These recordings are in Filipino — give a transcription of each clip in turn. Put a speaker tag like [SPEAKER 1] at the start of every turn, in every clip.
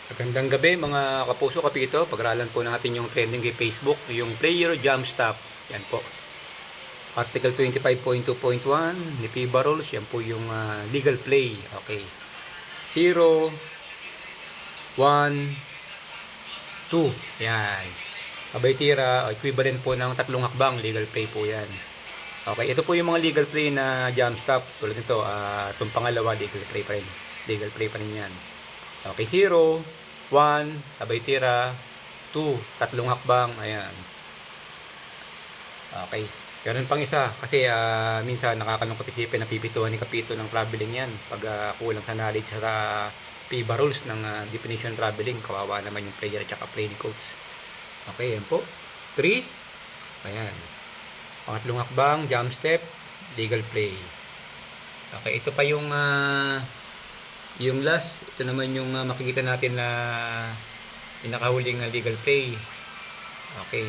[SPEAKER 1] Magandang gabi mga kapuso kapito. Pag-aralan po natin yung trending kay Facebook, yung player jump stop. Yan po. Article 25.2.1 ni FIBA Rules, yan po yung legal play. Okay. 0, 1, 2. Yan. Abay tira, equivalent po ng tatlong hakbang, legal play po yan. Okay, ito po yung mga legal play na jump stop. Tulad nito, itong pangalawa, legal play pa rin. Legal play pa rin yan. Okay, 0, 1, sabay tira, 2, tatlong hakbang, ayan. Okay, ganun pang isa, kasi minsan nakakalungkot isipin na pipituhan ni Kapito ng traveling yan pag kulang sa knowledge sa FIBA rules ng definition traveling. Kawawa naman yung player at saka playing coach. Okay, yan po. 3, ayan. Pangatlong hakbang, jump step, legal play. Okay, ito pa yung last, ito naman yung makikita natin na pinakahuling legal play. Okay.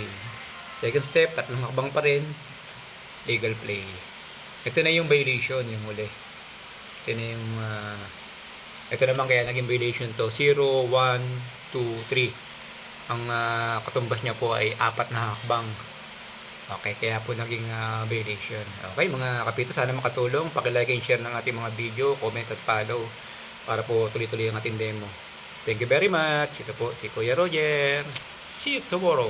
[SPEAKER 1] Second step, tatlong hakbang pa rin, legal play. Ito na yung violation, yung huli. Ito na yung ito naman kaya naging violation to. 0, 1, 2, 3. Ang katumbas niya po ay 4 na hakbang. Okay, kaya po naging violation. Okay, mga kapito, sana makatulong. Paki-like and share ng ating mga video, comment at follow para po tuloy-tuloy ang ating demo. Thank you very much. Ito po si Kuya Roger. See you tomorrow.